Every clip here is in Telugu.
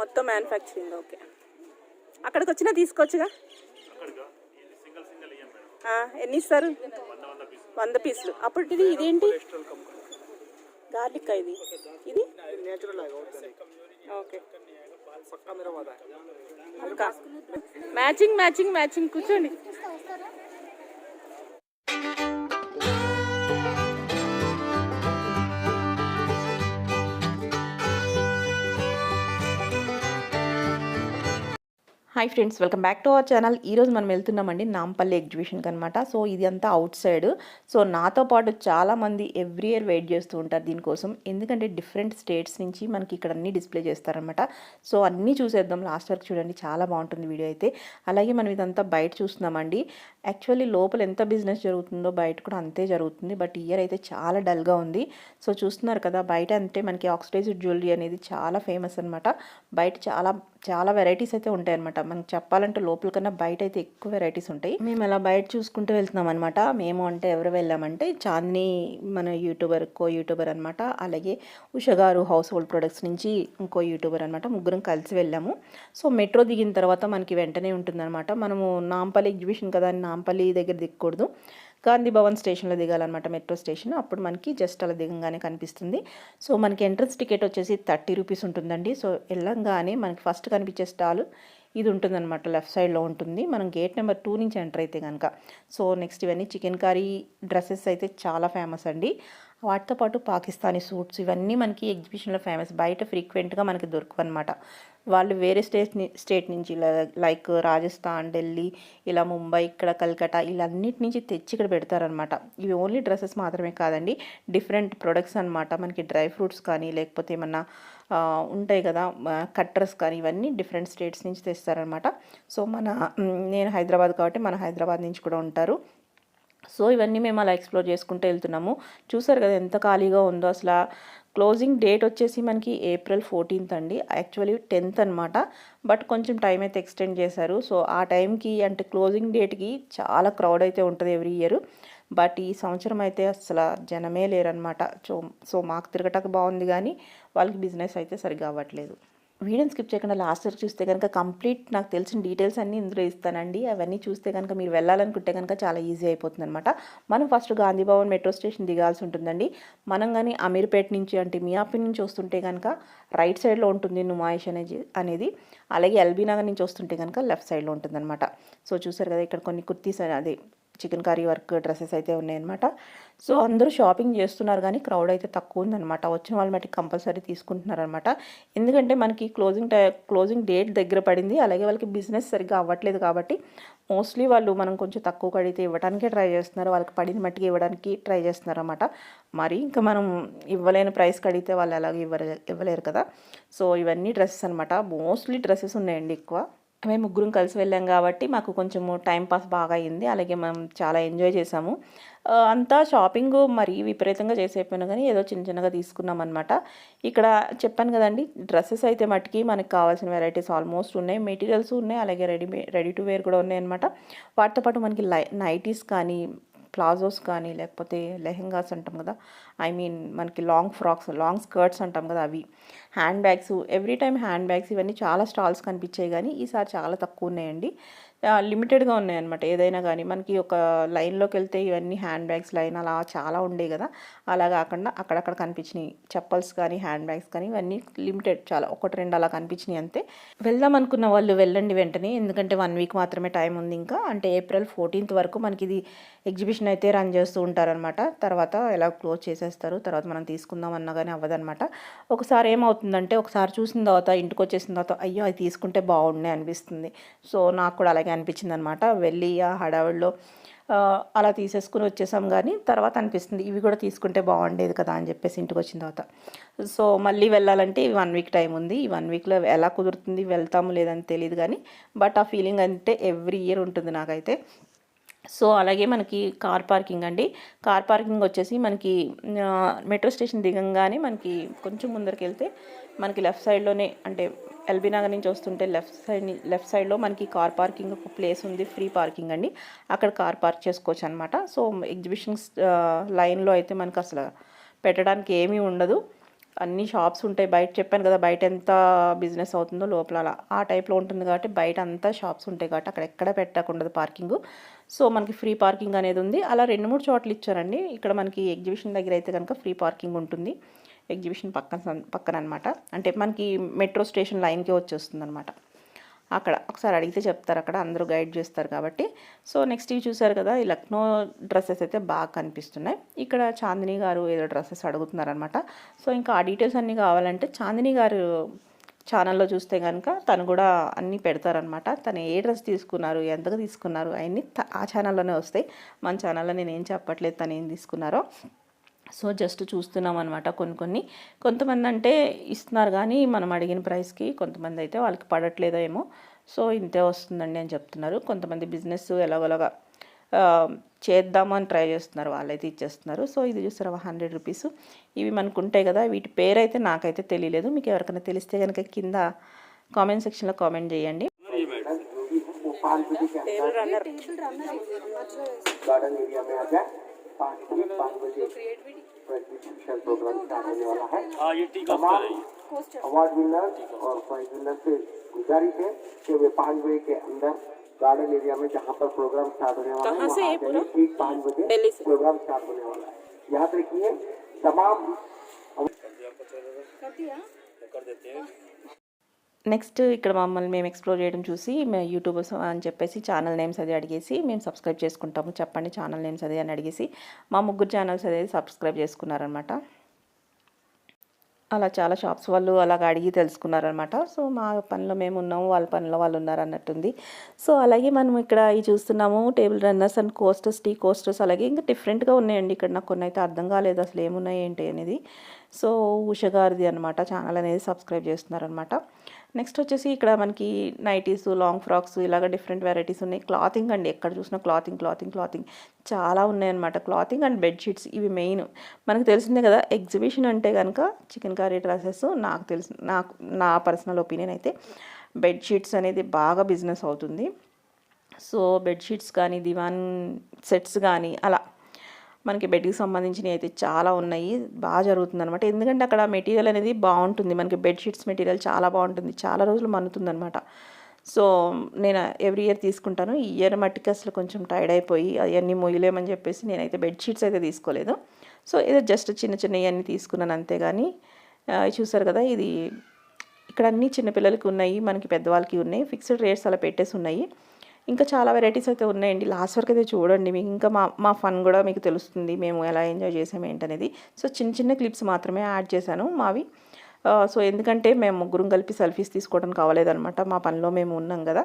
మొత్తం మ్యానుఫ్యాక్చరింగ్. ఓకే, అక్కడికి వచ్చినా తీసుకోవచ్చుగా. ఎన్ని ఇస్తారు? 100 పీసులు. అప్పుడు ఇదేంటి గార్లిక్ ఇది ఓకే. మ్యాచింగ్ మ్యాచింగ్ మ్యాచింగ్ కూర్చోండి. Hi friends, welcome back to our channel. ఈరోజు మనం వెళ్తున్నామండి నాంపల్లి ఎగ్జిబిషన్కి అనమాట. సో ఇది అంతా అవుట్ సైడ్. సో నాతో పాటు చాలామంది ఎవ్రీ ఇయర్ వెయిట్ చేస్తూ ఉంటారు దీనికోసం. ఎందుకంటే డిఫరెంట్ స్టేట్స్ నుంచి మనకి ఇక్కడ అన్నీ డిస్ప్లే చేస్తారనమాట. సో అన్నీ చూసేద్దాం, లాస్ట్ వరకు చూడండి, చాలా బాగుంటుంది వీడియో అయితే. అలాగే మనం ఇదంతా బయట చూస్తున్నామండి. యాక్చువల్లీ లోపల ఎంత బిజినెస్ జరుగుతుందో బయట కూడా అంతే జరుగుతుంది. బట్ ఇయర్ అయితే చాలా డల్గా ఉంది. సో చూస్తున్నారు కదా, బయట అంటే మనకి ఆక్సిడైజ్డ్ జ్యువెలరీ అనేది చాలా ఫేమస్ అనమాట. బయట చాలా చాలా వెరైటీస్ అయితే ఉంటాయి అనమాట. మనకు చెప్పాలంటే లోపల కన్నా బయట అయితే ఎక్కువ వెరైటీస్ ఉంటాయి. మేము అలా బయట చూసుకుంటూ వెళ్తున్నాం అనమాట. మేము అంటే ఎవరు వెళ్ళామంటే చాందిని, మన యూట్యూబర్ అనమాట. అలాగే ఉష గారు హౌస్ హోల్డ్ ప్రొడక్ట్స్ నుంచి ఇంకో యూట్యూబర్ అనమాట. ముగ్గురం కలిసి వెళ్ళాము. సో మెట్రో దిగిన తర్వాత మనకి వెంటనే ఉంటుందన్నమాట. మనము నాంపల్లి ఎగ్జిబిషన్ కదా అని నాంపల్లి దగ్గర దిగకూడదు, గాంధీ భవన్ స్టేషన్లో దిగాలన్నమాట, మెట్రో స్టేషన్. అప్పుడు మనకి జస్ట్ అలా దిగంగానే కనిపిస్తుంది. సో మనకి ఎంట్రన్స్ టికెట్ వచ్చేసి 30 రూపీస్ ఉంటుందండి. సో వెళ్ళంగానే మనకి ఫస్ట్ కనిపించే స్టాల్ ఇది ఉంటుందన్నమాట, లెఫ్ట్ సైడ్లో ఉంటుంది. మనం గేట్ నెంబర్ 2 నుంచి ఎంటర్ అయితే కనుక. సో నెక్స్ట్ ఇవన్నీ చికెన్ కర్రీ డ్రెస్సెస్ అయితే చాలా ఫేమస్ అండి. వాటితో పాటు పాకిస్తానీ సూట్స్ ఇవన్నీ మనకి ఎగ్జిబిషన్లో ఫేమస్. బయట ఫ్రీక్వెంట్గా మనకి దొరకవు అనమాట. వాళ్ళు వేరే స్టేట్ నుంచి లైక్ రాజస్థాన్, ఢిల్లీ, ఇలా ముంబై, ఇక్కడ కల్కటా, ఇలా అన్నిటి నుంచి తెచ్చి ఇక్కడ పెడతారనమాట. ఇవి ఓన్లీ డ్రెస్సెస్ మాత్రమే కాదండి, డిఫరెంట్ ప్రొడక్ట్స్ అనమాట. మనకి డ్రై ఫ్రూట్స్ కానీ లేకపోతే ఏమన్నా ఉంటాయి కదా, కట్టర్స్ కానీ, ఇవన్నీ డిఫరెంట్ స్టేట్స్ నుంచి తెస్తారనమాట. సో నేను హైదరాబాద్ కాబట్టి మన హైదరాబాద్ నుంచి కూడా ఉంటారు. సో ఇవన్నీ మేము అలా ఎక్స్ప్లోర్ చేసుకుంటూ వెళ్తున్నాము. చూసారు కదా ఎంత ఖాళీగా ఉందో అసలు. క్లోజింగ్ డేట్ వచ్చేసి మనకి April 14th అండి, యాక్చువల్లీ 10th అనమాట. బట్ కొంచెం టైం అయితే ఎక్స్టెండ్ చేశారు. సో ఆ టైంకి అంటే క్లోజింగ్ డేట్కి చాలా క్రౌడ్ అయితే ఉంటుంది ఎవ్రీ ఇయర్. బట్ ఈ సంవత్సరం అయితే అసలు జనమే లేరనమాట. సో మాకు తిరగటానికి బాగుంది కానీ వాళ్ళకి బిజినెస్ అయితే సరిగ్గా అవ్వట్లేదు. వీడియోని స్కిప్ చేయకుండా లాస్ట్ వరకు చూస్తే కనుక కంప్లీట్ నాకు తెలిసిన డీటెయిల్స్ అన్నీ ఇందులో ఇస్తానండి. అవన్నీ చూస్తే కనుక మీరు వెళ్ళాలనుకుంటే కనుక చాలా ఈజీ అయిపోతుంది అనమాట. మనం first Gandhi Bhavan metro station దిగాల్సి ఉంటుందండి. మనం కానీ అమీర్పేట నుంచి అంటే మియాపూర్ నుంచి వస్తుంటే కనుక రైట్ సైడ్లో ఉంటుంది నుమాయిష్ అనేది. అలాగే ఎల్బీ నగర్ నుంచి వస్తుంటే కనుక లెఫ్ట్ సైడ్లో ఉంటుంది అనమాట. సో చూసారు కదా, ఇక్కడ కొన్ని కుర్తీస్ అదే చికెన్ కర్రీ వర్క్ డ్రెస్సెస్ అయితే ఉన్నాయన్నమాట. సో అందరూ షాపింగ్ చేస్తున్నారు కానీ క్రౌడ్ అయితే తక్కువ ఉందన్నమాట. వచ్చిన వాళ్ళు మట్టి కంపల్సరీ తీసుకుంటున్నారనమాట. ఎందుకంటే మనకి క్లోజింగ్ డేట్ దగ్గర పడింది. అలాగే వాళ్ళకి బిజినెస్ సరిగ్గా అవ్వట్లేదు కాబట్టి మోస్ట్లీ వాళ్ళు మనం కొంచెం తక్కువ కడిగితే ఇవ్వడానికే ట్రై చేస్తున్నారు. వాళ్ళకి పడిన మట్టికి ఇవ్వడానికి ట్రై చేస్తున్నారు అనమాట. మరి ఇంకా మనం ఇవ్వలేని ప్రైస్ కడిగితే వాళ్ళు అలాగే ఇవ్వలేరు కదా. సో ఇవన్నీ డ్రెస్సెస్ అనమాట. మోస్ట్లీ డ్రెస్సెస్ ఉన్నాయండి ఎక్కువ. మేము ముగ్గురం కలిసి వెళ్ళాం కాబట్టి మాకు కొంచెము టైంపాస్ బాగా అయింది. అలాగే మనం చాలా ఎంజాయ్ చేసాము. అంతా షాపింగ్ మరీ విపరీతంగా చేసేపోయినా కానీ ఏదో చిన్న చిన్నగా తీసుకున్నాం అనమాట. ఇక్కడ చెప్పాను కదండి, డ్రెస్సెస్ అయితే మట్టుకి మనకు కావాల్సిన వెరైటీస్ ఆల్మోస్ట్ ఉన్నాయి. మెటీరియల్స్ ఉన్నాయి, అలాగే రెడీ టు వేర్ కూడా ఉన్నాయి అనమాట. వాటితో పాటు మనకి నైటీస్ కానీ, ప్లాజోస్ కానీ, లేకపోతే లెహెంగాస్ అంటాం కదా, మనకి లాంగ్ ఫ్రాక్స్, లాంగ్ స్కర్ట్స్ అంటాం కదా, అవి, hand bags, every time hand bags, ఇవన్నీ చాలా స్టాల్స్ కనిపించాయి కానీ ఈసారి చాలా తక్కువ ఉన్నాయండి. లిమిటెడ్గా ఉన్నాయన్నమాట. ఏదైనా కానీ మనకి ఒక లైన్లోకి వెళ్తే ఇవన్నీ హ్యాండ్ బ్యాగ్స్ లైన్ అలా చాలా ఉండేవి కదా, అలా కాకుండా అక్కడక్కడ కనిపించినాయి. చెప్పల్స్ కానీ హ్యాండ్ బ్యాగ్స్ కానీ ఇవన్నీ లిమిటెడ్, చాలా 1-2 అలా కనిపించినాయి అంతే. వెళ్దాం అనుకున్న వాళ్ళు వెళ్ళండి వెంటనే, ఎందుకంటే 1 వీక్ మాత్రమే టైం ఉంది ఇంకా. అంటే April 14th వరకు మనకి ఇది ఎగ్జిబిషన్ అయితే రన్ చేస్తూ ఉంటారనమాట. తర్వాత ఎలా క్లోజ్ చేసేస్తారు, తర్వాత మనం తీసుకుందాం అన్నా కానీ అవ్వదనమాట. ఒకసారి ఏమవుతుందంటే, ఒకసారి చూసిన తర్వాత ఇంటికి వచ్చేసిన తర్వాత అయ్యో అది తీసుకుంటే బాగుండే అనిపిస్తుంది. సో నాకు కూడా అలాగే అనిపించింది అనమాట. వెళ్ళి ఆ హడావిడిలో అలా తీసేసుకుని వచ్చేసాం. కానీ తర్వాత అనిపిస్తుంది ఇవి కూడా తీసుకుంటే బాగుండేది కదా అని చెప్పేసి ఇంటికి వచ్చిన తర్వాత. సో మళ్ళీ వెళ్ళాలంటే 1 వీక్ టైం ఉంది. ఈ 1 వీక్లో ఎలా కుదురుతుంది, వెళ్తాము లేదని తెలియదు కానీ బట్ ఆ ఫీలింగ్ అంటే ఎవ్రీ ఇయర్ ఉంటుంది నాకైతే. సో అలాగే మనకి కార్ పార్కింగ్ అండి. కార్ పార్కింగ్ వచ్చేసి మనకి మెట్రో స్టేషన్ దిగంగానే మనకి కొంచెం ముందరికి వెళ్తే మనకి లెఫ్ట్ సైడ్లోనే, అంటే ఎల్బీ నగర్ నుంచి వస్తుంటే లెఫ్ట్ సైడ్లో మనకి కార్ పార్కింగ్ ఒక ప్లేస్ ఉంది, ఫ్రీ పార్కింగ్ అండి. అక్కడ కార్ పార్క్ చేసుకోవచ్చు అనమాట. సో ఎగ్జిబిషన్స్ లైన్లో అయితే మనకు అసలు పెట్టడానికి ఏమీ ఉండదు. అన్ని షాప్స్ ఉంటాయి బయట. చెప్పాను కదా బయట ఎంత బిజినెస్ అవుతుందో లోపల అలా ఆ టైప్లో ఉంటుంది కాబట్టి బయట అంతా షాప్స్ ఉంటాయి కాబట్టి అక్కడ ఎక్కడ పెట్టకుండదు పార్కింగ్. సో మనకి ఫ్రీ పార్కింగ్ అనేది ఉంది. అలా 2-3 చోట్ల ఇచ్చారండి. ఇక్కడ మనకి ఎగ్జిబిషన్ దగ్గర అయితే కనుక ఫ్రీ పార్కింగ్ ఉంటుంది. ఎగ్జిబిషన్ పక్కన అనమాట. అంటే మనకి మెట్రో స్టేషన్ లైన్కే వచ్చేస్తుంది అనమాట. అక్కడ ఒకసారి అడిగితే చెప్తారు, అక్కడ అందరూ గైడ్ చేస్తారు కాబట్టి. సో నెక్స్ట్ ఇవి చూసారు కదా, ఈ లక్నో డ్రెస్సెస్ అయితే బాగా కనిపిస్తున్నాయి. ఇక్కడ చాందిని గారు ఏదో డ్రెస్సెస్ అడుగుతున్నారనమాట. సో ఇంకా ఆ డీటెయిల్స్ అన్నీ కావాలంటే చాందిని గారు ఛానల్లో చూస్తే కనుక తను కూడా అన్నీ పెడతారనమాట. తను ఏ డ్రెస్ తీసుకున్నారు, ఎంతగా తీసుకున్నారు అవన్నీ ఆ ఛానల్లోనే వస్తాయి. మన ఛానల్లో నేను ఏం చెప్పట్లేదు తను ఏం తీసుకున్నారో. సో జస్ట్ చూస్తున్నాం అనమాట. కొంతమంది అంటే ఇస్తున్నారు కానీ మనం అడిగిన ప్రైస్కి, కొంతమంది అయితే వాళ్ళకి పడట్లేదో ఏమో. సో ఇంతే వస్తుందండి అని చెప్తున్నారు. కొంతమంది బిజినెస్ ఎలాగోలాగా చేద్దామని ట్రై చేస్తున్నారు, వాళ్ళైతే ఇచ్చేస్తున్నారు. సో ఇది చూస్తారా 100 రూపీస్. ఇవి మనకు ఉంటాయి కదా, వీటి పేరు అయితే నాకైతే తెలియలేదు. మీకు ఎవరికైనా తెలిస్తే కనుక కింద కామెంట్ సెక్షన్లో కామెంట్ చేయండి. प्रोग्राम स्टार्ट होने वाला है। तमाम अवार्ड विनर और प्राइज विनर से गुजारिश है कि वे 5 बजे के अंदर गार्डन एरिया में जहाँ पर प्रोग्राम स्टार्ट होने वाला है ठीक 5 बजे प्रोग्राम स्टार्ट होने वाला है। याद रखिए तमाम నెక్స్ట్ ఇక్కడ మమ్మల్ని మేము ఎక్స్ప్లోర్ చేయడం చూసి మేము యూట్యూబర్స్ అని చెప్పేసి ఛానల్ నేమ్స్ అది అడిగేసి మేము సబ్స్క్రైబ్ చేసుకుంటాము, చెప్పండి ఛానల్ నేమ్స్ అది అని అడిగేసి మా 3 ఛానల్స్ అనేది సబ్స్క్రైబ్ చేసుకున్నారనమాట. అలా చాలా షాప్స్ వాళ్ళు అలాగ అడిగి తెలుసుకున్నారనమాట. సో మా పనిలో మేము ఉన్నాము, వాళ్ళ పనిలో వాళ్ళు ఉన్నారు అన్నట్టుంది. సో అలాగే మనం ఇక్కడ ఇవి చూస్తున్నాము, table runners and coasters, tea coasters. అలాగే ఇంకా డిఫరెంట్గా ఉన్నాయండి ఇక్కడ. నాకు కొన్ని అయితే అర్థం కాలేదు అసలు ఏమున్నాయి ఏంటి అనేది. సో ఉష గారిది అనమాట ఛానల్ అనేది సబ్స్క్రైబ్ చేస్తున్నారనమాట. నెక్స్ట్ వచ్చేసి ఇక్కడ మనకి నైటీస్, లాంగ్ ఫ్రాక్స్ ఇలాగ డిఫరెంట్ వెరైటీస్ ఉన్నాయి. క్లాతింగ్ అండి, ఎక్కడ చూసినా క్లాతింగ్ చాలా ఉన్నాయన్నమాట. క్లాతింగ్ అండ్ బెడ్షీట్స్ ఇవి మెయిన్. మనకు తెలిసిందే కదా ఎగ్జిబిషన్ అంటే కనుక చికెన్ కర్రీ డ్రెస్సెస్. నా పర్సనల్ ఒపీనియన్ అయితే బెడ్షీట్స్ అనేది బాగా బిజినెస్ అవుతుంది. సో బెడ్షీట్స్ కానీ, దివాన్ సెట్స్ కానీ అలా మనకి బెడ్కి సంబంధించినవి అయితే చాలా ఉన్నాయి. బాగా జరుగుతుంది అనమాట. ఎందుకంటే అక్కడ మెటీరియల్ అనేది బాగుంటుంది. మనకి బెడ్షీట్స్ మెటీరియల్ చాలా బాగుంటుంది, చాలా రోజులు మన్నుతుంది అనమాట. సో నేను ఎవ్రీ ఇయర్ తీసుకుంటాను. ఈ ఇయర్ మట్టికి అసలు కొంచెం టైర్డ్ అయిపోయి అవన్నీ మొయ్యలేమని చెప్పేసి నేనైతే బెడ్షీట్స్ అయితే తీసుకోలేదు. సో ఏదో జస్ట్ చిన్న ఇవన్నీ తీసుకున్నాను అంతేగాని. చూసారు కదా, ఇది ఇక్కడ అన్నీ చిన్నపిల్లలకి ఉన్నాయి, మనకి పెద్దవాళ్ళకి ఉన్నాయి. ఫిక్స్డ్ రేట్స్ అలా పెట్టేసి ఉన్నాయి. ఇంకా చాలా వెరైటీస్ అయితే ఉన్నాయండి. లాస్ట్ వరకు అయితే చూడండి, మీకు ఇంకా మా ఫన్ కూడా మీకు తెలుస్తుంది, మేము ఎలా ఎంజాయ్ చేసాము ఏంటనేది. సో చిన్న క్లిప్స్ మాత్రమే యాడ్ చేశాను మావి. సో ఎందుకంటే మేము 3 కలిపి సెల్ఫీస్ తీసుకోవడానికి అవ్వలేదన్నమాట. మా పనిలో మేము ఉన్నాం కదా.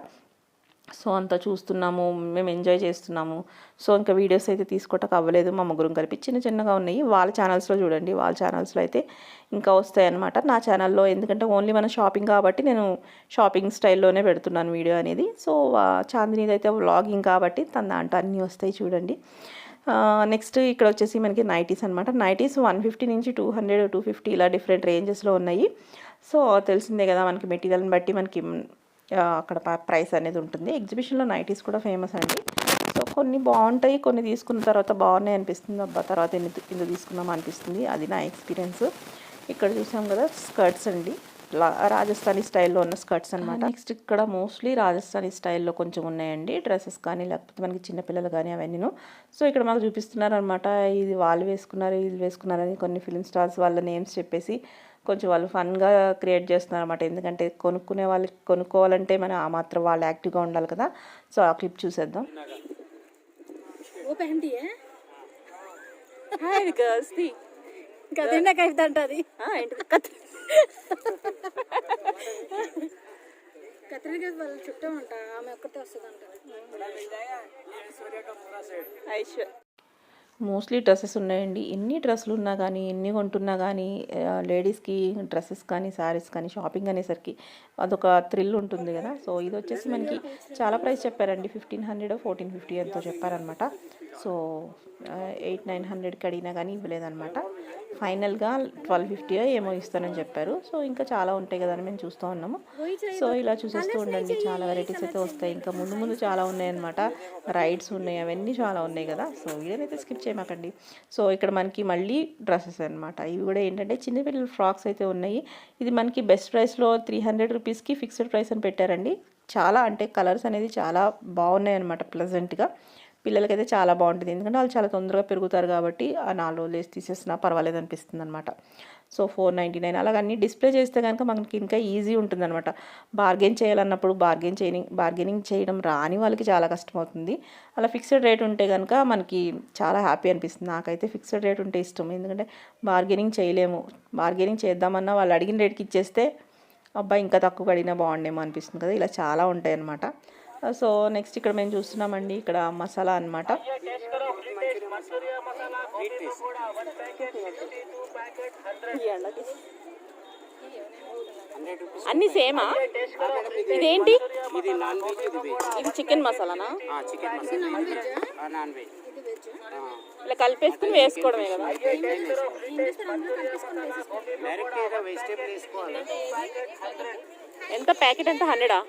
సో అంతా చూస్తున్నాము, మేము ఎంజాయ్ చేస్తున్నాము. సో ఇంకా వీడియోస్ అయితే తీసుకోవటానికి అవ్వలేదు. మా 3 కలిపి చిన్నగా ఉన్నాయి. వాళ్ళ ఛానల్స్లో చూడండి, వాళ్ళ ఛానల్స్లో అయితే ఇంకా వస్తాయన్నమాట. నా ఛానల్లో ఎందుకంటే ఓన్లీ మన షాపింగ్ కాబట్టి నేను షాపింగ్ స్టైల్లోనే పెడుతున్నాను వీడియో అనేది. సో చాందినీది అయితే వ్లాగింగ్ కాబట్టి తన దాంట్లో అన్నీ వస్తాయి చూడండి. నెక్స్ట్ ఇక్కడ వచ్చేసి మనకి నైటీస్ అనమాట. నైటీస్ 150 నుంచి 200, 250 ఇలా డిఫరెంట్ రేంజెస్లో ఉన్నాయి. సో తెలిసిందే కదా, మనకి మెటీరియల్ని బట్టి మనకి అక్కడ ప్రైస్ అనేది ఉంటుంది. ఎగ్జిబిషన్లో నైటీస్ కూడా ఫేమస్ అండి. సో కొన్ని బాగుంటాయి, కొన్ని తీసుకున్న తర్వాత బాగున్నాయి అనిపిస్తుంది, అబ్బా తర్వాత ఎందుకు తీసుకున్నాం అనిపిస్తుంది. అది నా ఎక్స్పీరియన్స్. ఇక్కడ చూసాం కదా స్కర్ట్స్ అండి, రాజస్థానీ స్టైల్లో ఉన్న స్కర్ట్స్ అనమాట. నెక్స్ట్ ఇక్కడ మోస్ట్లీ రాజస్థానీ స్టైల్లో కొంచెం ఉన్నాయండి డ్రెస్సెస్ కానీ, లేకపోతే మనకి చిన్నపిల్లలు కానీ అవన్నీను. సో ఇక్కడ మాకు చూపిస్తున్నారు అనమాట, ఇది వాళ్ళు వేసుకున్నారు, ఇది వేసుకున్నారని కొన్ని ఫిలిం స్టార్స్ వాళ్ళ నేమ్స్ చెప్పేసి కొంచెం వాళ్ళు ఫన్గా క్రియేట్ చేస్తున్నారు అనమాట. ఎందుకంటే కొనుక్కోవాలంటే మనం ఆ మాత్రం వాళ్ళు యాక్టివ్గా ఉండాలి కదా. సో ఆ క్లిప్ చూసేద్దాం. మోస్ట్లీ డ్రెస్సెస్ ఉన్నాయండి. ఎన్ని డ్రెస్సులు ఉన్నా కానీ, ఎన్ని కొంటున్నా కానీ, లేడీస్కి డ్రెస్సెస్ కానీ, శారీస్ కానీ షాపింగ్ అనేసరికి అదొక థ్రిల్ ఉంటుంది కదా. సో ఇది వచ్చేసి మనకి చాలా ప్రైస్ చెప్పారండి, 1500, 1450 ఎంతో చెప్పారనమాట. సో 800-900కి అడిగినా కానీ ఇవ్వలేదన్నమాట. ఫైనల్గా 1250 ఏమో ఇస్తానని చెప్పారు. సో ఇంకా చాలా ఉంటాయి కదా అని మేము చూస్తూ ఉన్నాము. సో ఇలా చూసేస్తూ ఉండండి, చాలా వెరైటీస్ అయితే వస్తాయి. ఇంకా ముందు ముందు చాలా ఉన్నాయన్నమాట. రైడ్స్ ఉన్నాయి, అవన్నీ చాలా ఉన్నాయి కదా. సో వీడియోనైతే స్కిప్ చేయమాకండి. సో ఇక్కడ మనకి మళ్ళీ డ్రెస్సెస్ అనమాట. ఇవి కూడా ఏంటంటే చిన్నపిల్లల ఫ్రాక్స్ అయితే ఉన్నాయి. ఇది మనకి బెస్ట్ ప్రైస్లో 300 రూపీస్కి ఫిక్స్డ్ ప్రైస్ అని పెట్టారండి. చాలా అంటే కలర్స్ అనేది చాలా బాగున్నాయి అనమాట. ప్లెజెంట్గా పిల్లలకైతే చాలా బాగుంటుంది, ఎందుకంటే వాళ్ళు చాలా తొందరగా పెరుగుతారు కాబట్టి ఆ 4 రోజులు వేసి తీసేసినా పర్వాలేదు అనిపిస్తుంది అనమాట. సో 499 అలాగన్నీ డిస్ప్లే చేస్తే కనుక మనకి ఇంకా ఈజీ ఉంటుంది అనమాట. బార్గెన్ చేయాలన్నప్పుడు బార్గెనింగ్ చేయడం రాని వాళ్ళకి చాలా కష్టమవుతుంది. అలా ఫిక్స్డ్ రేట్ ఉంటే కనుక మనకి చాలా హ్యాపీ అనిపిస్తుంది. నాకైతే ఫిక్స్డ్ రేట్ ఉంటే ఇష్టం, ఎందుకంటే బార్గెనింగ్ చేయలేము. బార్గెనింగ్ చేద్దామన్నా వాళ్ళు అడిగిన రేట్కి ఇచ్చేస్తే అబ్బాయి ఇంకా తక్కువ అడిగినా బాగుండేమో అనిపిస్తుంది కదా. ఇలా చాలా ఉంటాయి అన్నమాట. సో నెక్స్ట్ ఇక్కడ మేము చూస్తున్నామండి, ఇక్కడ మసాలా అనమాట. అన్ని సేమా? ఇదేంటి? ఇది నాన్ వెజ్, ఇది వెజ్. ఇది చికెన్ మసాలానా? Chicken masala non veg. ఇలా కలిపేసుకుని వేసుకోవడమే కదా. డైరెక్ట్ ఏదో వెజిటేబుల్ వేసుకోవాలి. ఎంత ప్యాకెట్? ఎంత 100?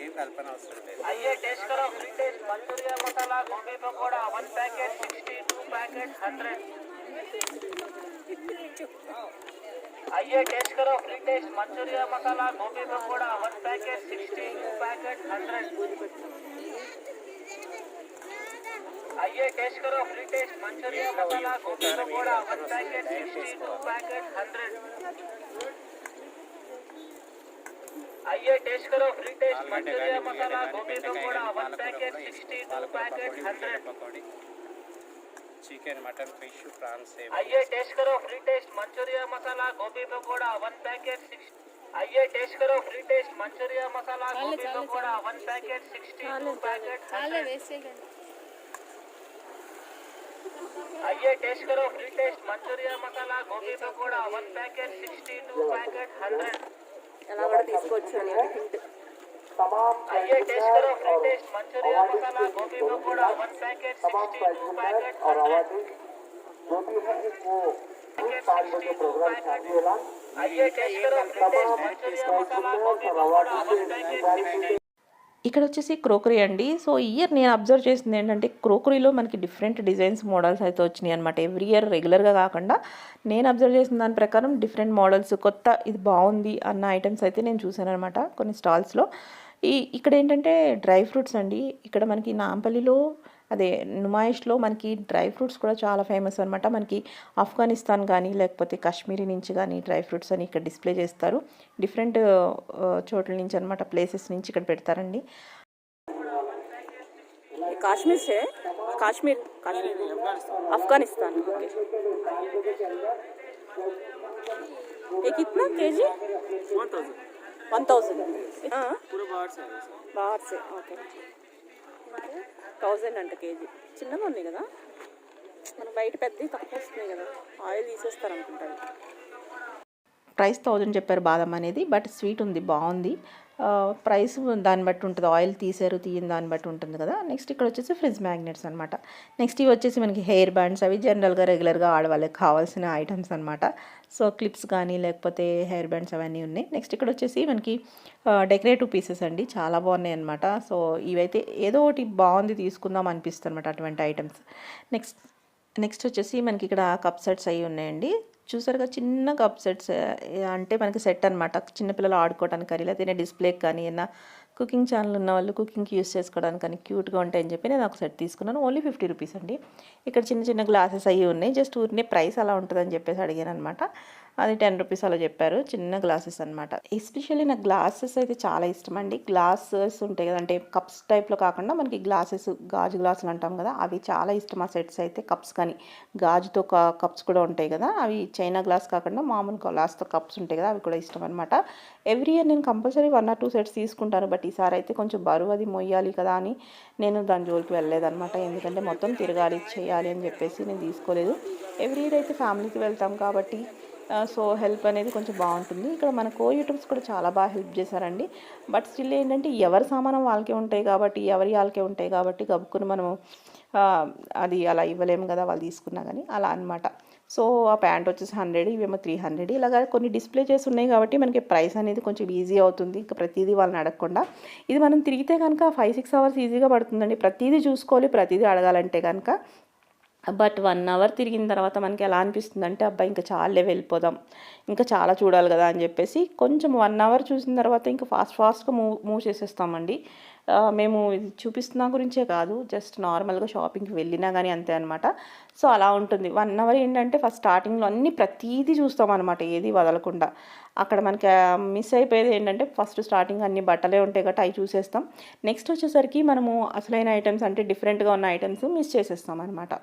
ఏం కల్పన అవసరం లేదు. आइए टेस्ट करो फ्री टेस्ट मंचूरियन मसाला गोभी पकौड़ा 1 पैकेट 62 पैकेट 100। आइए टेस्ट करो फ्री टेस्ट मंचूरियन मसाला गोभी पकौड़ा 1 पैकेट 62 पैकेट 100। आइए टेस्ट करो फ्री टेस्ट मंचूरियन मसाला गोभी pakora 1 packet 62 packet 100। Chicken mutton fish prawns है। आइए टेस्ट करो फ्री टेस्ट मंचूरियन मसाला गोभी पकौड़ा 1 पैकेट 6। आइए टेस्ट करो फ्री टेस्ट मंचूरियन मसाला गोभी पकौड़ा 1 पैकेट 62 पैकेट 100। आइए टेस्ट करो फ्री टेस्ट मंचूरियन मसाला गोभी पकौड़ा 1 पैकेट 62 पैकेट 100। आइए टेस्ट करो फ्री टेस्ट मंचूरियन मसाला गोभी पकौड़ा 1 पैकेट 62 पैकेट 100। आइए टेस्ट करो फ्री टेस्ट मंचूरियन मसाला गोभी पकौड़ा 1 पैकेट 62। ఇక్కడ వచ్చేసి క్రోకరీ అండి. సో ఇయర్ నేను అబ్జర్వ్ చేసింది ఏంటంటే క్రోకరీలో మనకి డిఫరెంట్ డిజైన్స్ మోడల్స్ అయితే వచ్చినాయి అనమాట. ఎవ్రీ ఇయర్ రెగ్యులర్గా కాకుండా నేను అబ్జర్వ్ చేసిన దాని ప్రకారం డిఫరెంట్ మోడల్స్, కొత్త ఇది బాగుంది అన్న ఐటమ్స్ అయితే నేను చూసాను అనమాట కొన్ని స్టాల్స్లో. ఇక్కడ ఏంటంటే డ్రై ఫ్రూట్స్ అండి. ఇక్కడ మనకి నాంపల్లిలో అదే నుమాయిష్లో మనకి డ్రై ఫ్రూట్స్ కూడా చాలా ఫేమస్ అనమాట. మనకి ఆఫ్ఘనిస్తాన్ కానీ లేకపోతే కాశ్మీరీ నుంచి కానీ డ్రై ఫ్రూట్స్ అని ఇక్కడ డిస్ప్లే చేస్తారు. డిఫరెంట్ చోట్ల నుంచి అనమాట, ప్లేసెస్ నుంచి ఇక్కడ పెడతారండి. కాశ్మీర్ సే కాశ్మీర్ ఆఫ్ఘనిస్తాన్ ఓకే. ये कितना केजी? 1000 पूरा बाहर से ఓకే. 1000 అంట కేజీ. చిన్నగా ఉన్నాయి కదా, మనం బయట పెద్దవి తక్కువ వస్తున్నాయి కదా, ఆయిల్ తీసేస్తారు అనుకుంటాను. ప్రైస్ 1000 చెప్పారు బాదం అనేది, బట్ స్వీట్ ఉంది, బాగుంది. ప్రైస్ దాన్ని బట్టి ఉంటుంది, ఆయిల్ తీసారు తీయని దాన్ని బట్టి ఉంటుంది కదా. నెక్స్ట్ ఇక్కడ వచ్చేసి ఫ్రిడ్జ్ మ్యాగ్నెట్స్ అనమాట. నెక్స్ట్ ఇవి వచ్చేసి మనకి హెయిర్ బ్యాండ్స్, అవి జనరల్గా రెగ్యులర్గా ఆడవాళ్ళకి కావాల్సిన ఐటమ్స్ అనమాట. సో క్లిప్స్ కానీ లేకపోతే హెయిర్ బ్యాండ్స్ అవన్నీ ఉన్నాయి. నెక్స్ట్ ఇక్కడ వచ్చేసి మనకి డెకరేటివ్ పీసెస్ అండి, చాలా బాగున్నాయి అనమాట. సో ఇవైతే ఏదో ఒకటి బాగుంది తీసుకుందాం అనిపిస్తుంది అనమాట అటువంటి ఐటమ్స్. నెక్స్ట్ వచ్చేసి మనకి ఇక్కడ కప్ సెట్స్ అవి ఉన్నాయండి. చూసారుగా చిన్న కప్ సెట్స్, అంటే మనకి సెట్ అనమాట. చిన్నపిల్లలు ఆడుకోవడానికి కానీ లేకపోతే డిస్ప్లేకి కానీ ఏదైనా కుకింగ్ ఛానల్ ఉన్న వాళ్ళు కుకింగ్కి యూస్ చేసుకోవడానికి కానీ క్యూట్గా ఉంటాయని చెప్పి నేను ఒక సెట్ తీసుకున్నాను. ఓన్లీ 50 రూపీస్ అండి. ఇక్కడ చిన్న చిన్న గ్లాసెస్ అవి ఉన్నాయి. జస్ట్ ఊరినే ప్రైస్ అలా ఉంటుందని చెప్పేసి అడిగాను అనమాట. అది 10 రూపీస్ అలా చెప్పారు, చిన్న గ్లాసెస్ అనమాట. ఎస్పెషల్లీ నాకు గ్లాసెస్ అయితే చాలా ఇష్టం అండి. గ్లాసెస్ ఉంటాయి కదా, అంటే కప్స్ టైప్లో కాకుండా మనకి గ్లాసెస్, గాజు గ్లాసులు అంటాం కదా, అవి చాలా ఇష్టం. ఆ సెట్స్ అయితే కప్స్ కానీ గాజుతో కప్స్ కూడా ఉంటాయి కదా, అవి చైనా గ్లాస్ కాకుండా మామూలు గ్లాస్తో కప్స్ ఉంటాయి కదా, అవి కూడా ఇష్టం అనమాట. ఎవ్రీ ఇయర్ నేను కంపల్సరీ 1 or 2 సెట్స్ తీసుకుంటాను. బట్ ఈసారి అయితే కొంచెం బరువు అది మొయ్యాలి కదా అని నేను దాని జోలికి వెళ్ళలేదన్నమాట. ఎందుకంటే మొత్తం తిరగాలి చేయాలి అని చెప్పేసి నేను తీసుకోలేదు. ఎవ్రీ ఇయర్ అయితే ఫ్యామిలీకి వెళ్తాం కాబట్టి సో హెల్ప్ అనేది కొంచెం బాగుంటుంది. ఇక్కడ మన కో యూట్యూబ్స్ కూడా చాలా బాగా హెల్ప్ చేశారండి. బట్ స్టిల్ ఏంటంటే ఎవరి సామానం వాళ్ళకే ఉంటాయి కాబట్టి, ఎవరి వాళ్ళకే ఉంటాయి కాబట్టి గబుక్కుని మనము అది అలా ఇవ్వలేము కదా వాళ్ళు తీసుకున్నా కానీ, అలా అనమాట. సో ఆ ప్యాంట్ వచ్చేసి 100, ఇవేమో 300. ఇలాగా కొన్ని డిస్ప్లే చేసి ఉన్నాయి కాబట్టి మనకి ప్రైస్ అనేది కొంచెం ఈజీ అవుతుంది. ఇంకా ప్రతిదీ వాళ్ళని అడగకుండా. ఇది మనం తిరిగితే కనుక 5-6 అవర్స్ ఈజీగా పడుతుందండి. ప్రతిదీ చూసుకోవాలి, ప్రతిదీ అడగాలంటే కనుక. బట్ 1 అవర్ తిరిగిన తర్వాత మనకి ఎలా అనిపిస్తుందంటే, అబ్బా ఇంకా చాలే వెళ్ళిపోదాం, ఇంకా చాలా చూడాలి కదా అని చెప్పేసి కొంచెం 1 అవర్ చూసిన తర్వాత ఇంకా ఫాస్ట్గా మూవ్ చేసేస్తామండి. మేము ఇది చూపిస్తున్న గురించే కాదు, జస్ట్ నార్మల్గా షాపింగ్కి వెళ్ళినా కానీ అంతే అనమాట. సో అలా ఉంటుంది. 1 అవర్ ఏంటంటే ఫస్ట్ స్టార్టింగ్లో అన్నీ ప్రతీదీ చూస్తాం అనమాట, ఏది వదలకుండా. అక్కడ మనకి మిస్ అయిపోయేది ఏంటంటే ఫస్ట్ స్టార్టింగ్ అన్ని బట్టలే ఉంటాయి కాబట్టి అవి చూసేస్తాం. నెక్స్ట్ వచ్చేసరికి మనము అసలైన ఐటమ్స్ అంటే డిఫరెంట్గా ఉన్న ఐటమ్స్ మిస్ చేసేస్తాం అనమాట.